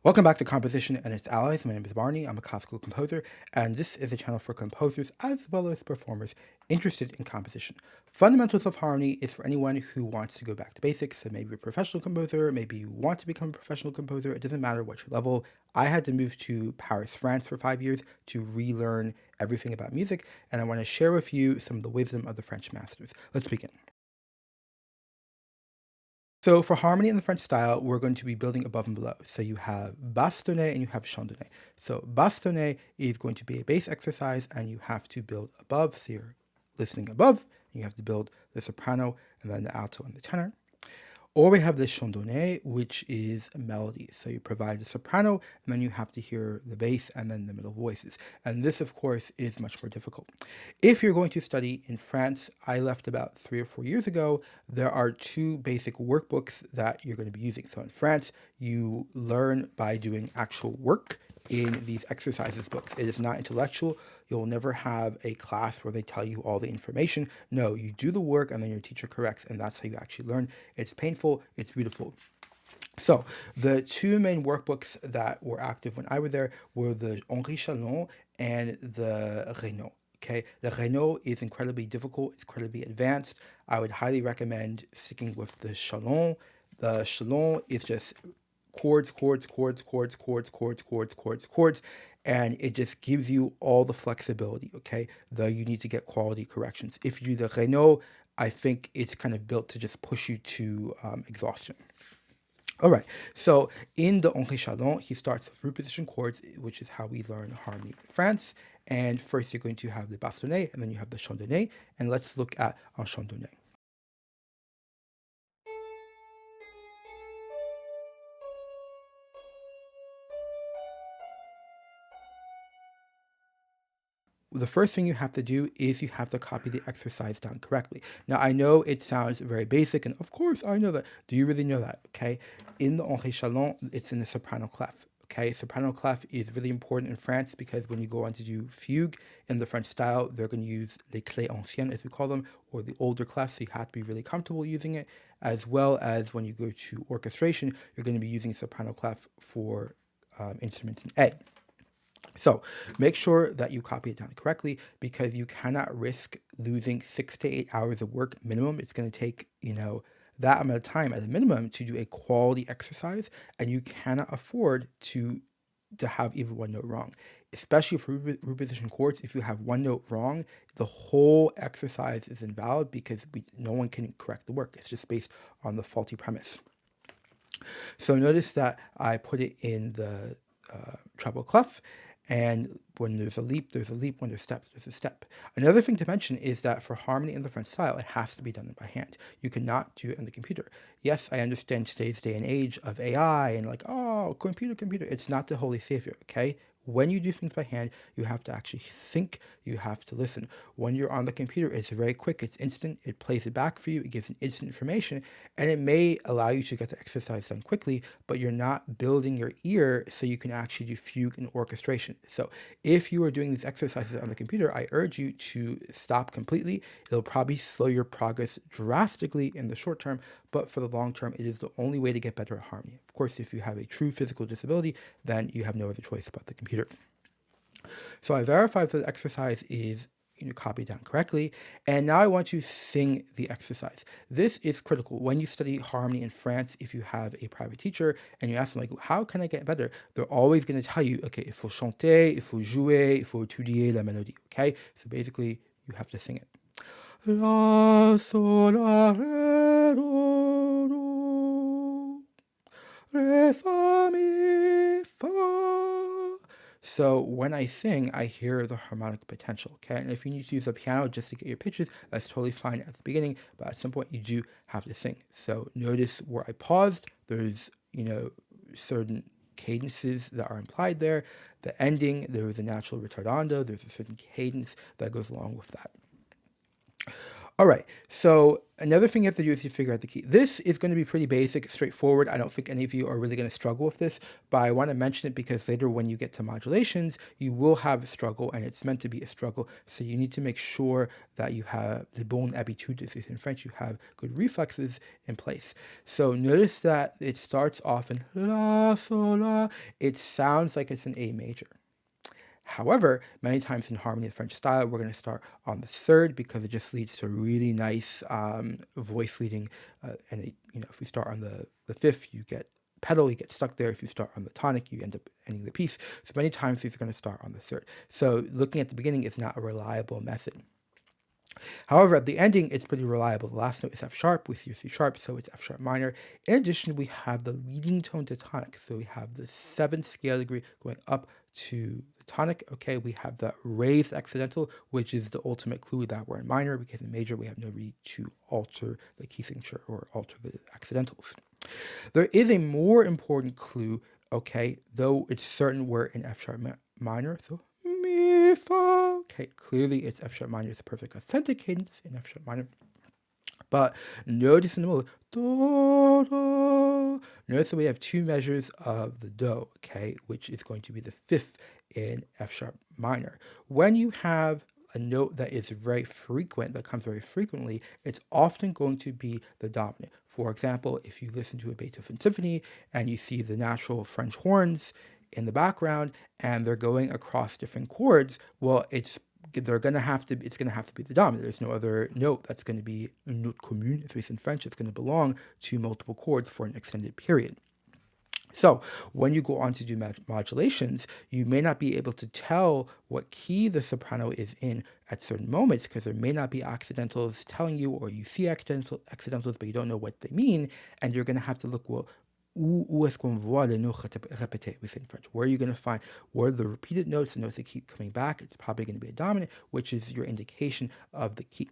Welcome back to Composition and its Allies. My name is Barney. I'm a classical composer, and this is a channel for composers as well as performers interested in composition. Fundamentals of Harmony is for anyone who wants to go back to basics. So maybe you're a professional composer, maybe you want to become a professional composer. It doesn't matter what your level. I had to move to Paris, France for 5 years to relearn everything about music, and I want to share with you some of the wisdom of the French masters. Let's begin. So for harmony in the French style, we're going to be building above and below. So you have bastonnet and you have chandonnet. So bastonnet is going to be a bass exercise and you have to build above. So you're listening above, and you have to build the soprano and then the alto and the tenor. Or we have the chandonnet, which is a melody. So you provide the soprano, and then you have to hear the bass and then the middle voices. And this, of course, is much more difficult. If you're going to study in France, I left about 3 or 4 years ago, there are 2 basic workbooks that you're going to be using. So in France, you learn by doing actual work in these exercises books. It is not intellectual. You'll never have a class where they tell you all the information. No, you do the work and then your teacher corrects, and that's how you actually learn. It's painful, it's beautiful. So the 2 main workbooks that were active when I was there were the Henri Challan and the Renault. Okay, the Renault is incredibly difficult, it's incredibly advanced. I would highly recommend sticking with the Challan. The Challan is just chords, chords, chords, chords, chords, chords, chords, chords, chords, and it just gives you all the flexibility, okay? Though you need to get quality corrections. If you do the Renault, I think it's kind of built to just push you to exhaustion. All right, so in the Henri Challan, he starts with root position chords, which is how we learn harmony in France. And first you're going to have the bastonnet, and then you have the chandonnet, and let's look at un chandonnet. The first thing you have to do is you have to copy the exercise down correctly. Now, I know it sounds very basic, and of course, I know that. Do you really know that? Okay. In the Henri Challan, it's in the soprano clef. Okay. Soprano clef is really important in France because when you go on to do fugue in the French style, they're going to use les clés anciennes, as we call them, or the older clef. So you have to be really comfortable using it, as well as when you go to orchestration, you're going to be using soprano clef for instruments in A. So make sure that you copy it down correctly because you cannot risk losing 6 to 8 hours of work minimum. It's going to take, that amount of time as a minimum to do a quality exercise, and you cannot afford to have even one note wrong. Especially for root position chords, if you have one note wrong, the whole exercise is invalid because no one can correct the work. It's just based on the faulty premise. So notice that I put it in the treble clef, and when there's a leap, there's a leap. When there's steps, there's a step. Another thing to mention is that for harmony in the French style, it has to be done by hand. You cannot do it on the computer. Yes, I understand today's day and age of AI and like, oh, computer. It's not the holy savior, okay? When you do things by hand, you have to actually think, you have to listen. When you're on the computer, it's very quick, it's instant, it plays it back for you, it gives an instant information, and it may allow you to get the exercise done quickly, but you're not building your ear so you can actually do fugue and orchestration. So if you are doing these exercises on the computer, I urge you to stop completely. It'll probably slow your progress drastically in the short term, but for the long term, it is the only way to get better at harmony. Of course, if you have a true physical disability, then you have no other choice but the computer. So I verified that the exercise is copied down correctly, and now I want to sing the exercise. This is critical. When you study harmony in France, if you have a private teacher and you ask them, like, how can I get better? They're always going to tell you, okay, il faut chanter, il faut jouer, il faut étudier la mélodie, okay? So basically, you have to sing it. La, sol, la, re, do, do, re, fa, mi, fa. So when I sing, I hear the harmonic potential, okay? And if you need to use a piano just to get your pitches, that's totally fine at the beginning, but at some point you do have to sing. So notice where I paused. There's, certain cadences that are implied there. The ending, there is a natural ritardando. There's a certain cadence that goes along with that. All right, so another thing you have to do is you figure out the key. This is going to be pretty basic, straightforward. I don't think any of you are really going to struggle with this, but I want to mention it because later when you get to modulations, you will have a struggle, and it's meant to be a struggle. So you need to make sure that you have the bon habitude, as in French, you have good reflexes in place. So notice that it starts off in la, sol, la. It sounds like it's an A major. However, many times in harmony of French style, we're going to start on the third because it just leads to a really nice voice leading. If we start on the fifth, you get pedal, you get stuck there. If you start on the tonic, you end up ending the piece. So many times these are going to start on the third. So looking at the beginning is not a reliable method. However, at the ending, it's pretty reliable. The last note is F sharp with your C sharp, so it's F sharp minor. In addition, we have the leading tone to tonic. So we have the 7th scale degree going up to the tonic. Okay, we have the raised accidental, which is the ultimate clue that we're in minor, because in major, we have no need to alter the key signature or alter the accidentals. There is a more important clue, okay, though it's certain we're in F sharp minor, so mi, fa. Okay, clearly it's F sharp minor. It's a perfect authentic cadence in F sharp minor. But notice in the middle, do, do. Notice that we have 2 measures of the do, okay, which is going to be the 5th in F sharp minor. When you have a note that is very frequent, that comes very frequently, it's often going to be the dominant. For example, if you listen to a Beethoven symphony and you see the natural French horns in the background and they're going across different chords, well, it's going to have to be the dominant. There's no other note that's going to be une note commune, as we say in French. It's going to belong to multiple chords for an extended period. So when you go on to do modulations, you may not be able to tell what key the soprano is in at certain moments because there may not be accidentals telling you, or you see accidentals, but you don't know what they mean, and you're going to have to look, well, où est-ce qu'on voit les notes répétées, we say in French. Where are you going to find, where are the repeated notes, the notes that keep coming back? It's probably going to be a dominant, which is your indication of the key.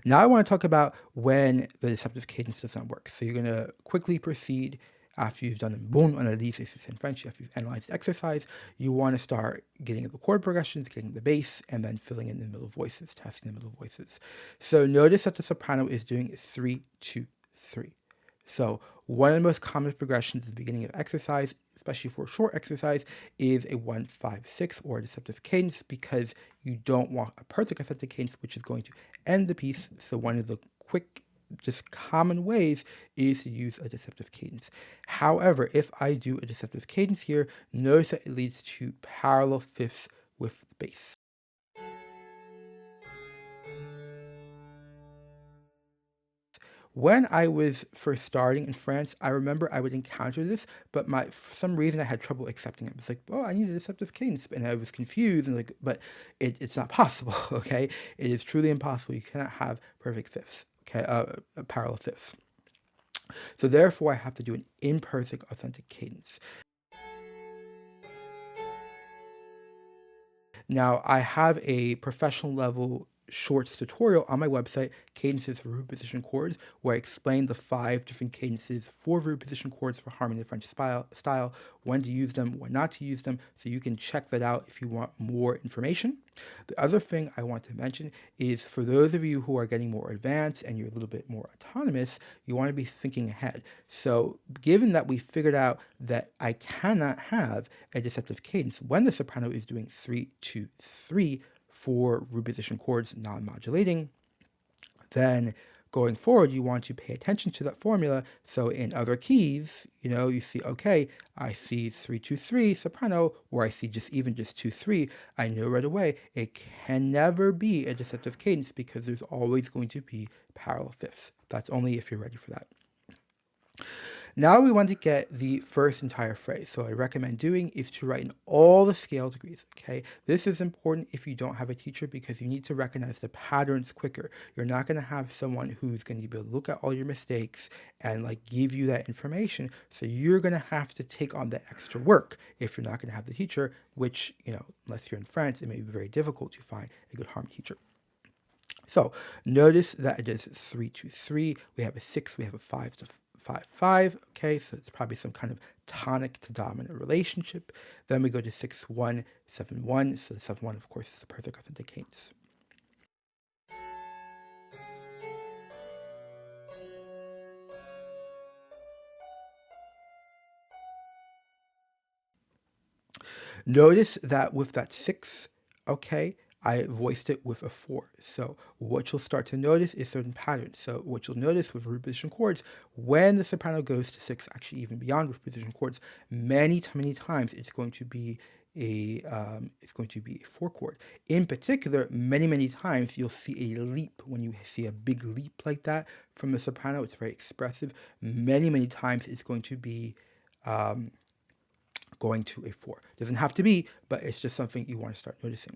Now I want to talk about when the deceptive cadence does not work. So you're going to quickly proceed after you've done a bon analyse, in French, after you've analyzed the exercise. You want to start getting the chord progressions, getting the bass, and then filling in the middle voices, testing the middle voices. So notice that the soprano is doing 3, 2, 3. So one of the most common progressions at the beginning of exercise, especially for a short exercise, is a 1, 5, 6 or a deceptive cadence, because you don't want a perfect authentic cadence, which is going to end the piece. So one of the quick, just common ways is to use a deceptive cadence. However, if I do a deceptive cadence here, notice that it leads to parallel fifths with the bass. When I was first starting in France, I remember I would encounter this, but for some reason I had trouble accepting it. It's like, oh, I need a deceptive cadence, and I was confused, and but it's not possible. Okay, it is truly impossible. You cannot have perfect fifths. Okay, parallel fifths. So therefore, I have to do an imperfect authentic cadence. Now, I have a professional level shorts tutorial on my website, Cadences for Root Position Chords, where I explain the 5 different cadences for root position chords for harmony in the French style, when to use them, when not to use them, so you can check that out if you want more information. The other thing I want to mention is, for those of you who are getting more advanced and you're a little bit more autonomous, you want to be thinking ahead. So given that we figured out that I cannot have a deceptive cadence when the soprano is doing 3, 2, 3, for root position chords non-modulating, then going forward, you want to pay attention to that formula. So in other keys, you see, okay, I see 3, 2, 3 soprano, or I see just 2, 3. I know right away it can never be a deceptive cadence because there's always going to be parallel fifths. That's only if you're ready for that. Now we want to get the first entire phrase. So what I recommend doing is to write in all the scale degrees, okay? This is important if you don't have a teacher because you need to recognize the patterns quicker. You're not going to have someone who's going to be able to look at all your mistakes and give you that information. So you're going to have to take on the extra work if you're not going to have the teacher, which, unless you're in France, it may be very difficult to find a good harmony teacher. So notice that it is 3, 2, 3. We have a 6, we have a 5 to 5, 5. Okay, so it's probably some kind of tonic to dominant relationship. Then we go to 6, 1, 7, 1. So the 7, 1, of course, is the perfect authentic cadence. Notice that with that 6, okay, I voiced it with a 4. So what you'll start to notice is certain patterns. So what you'll notice with reposition chords, when the soprano goes to 6, actually even beyond reposition chords, many times it's going to be a 4 chord. In particular, many times you'll see a leap. When you see a big leap like that from the soprano, it's very expressive. Many times it's going to be going to a 4. Doesn't have to be, but it's just something you want to start noticing.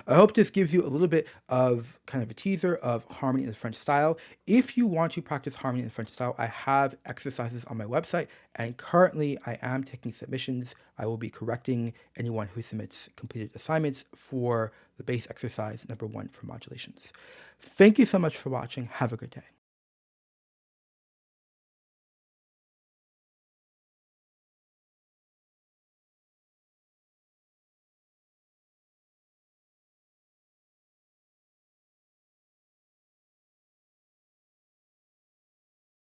I hope this gives you a little bit of kind of a teaser of harmony in the French style. If you want to practice harmony in the French style, I have exercises on my website, and currently I am taking submissions. I will be correcting anyone who submits completed assignments for the base exercise number 1 for modulations. Thank you so much for watching. Have a good day.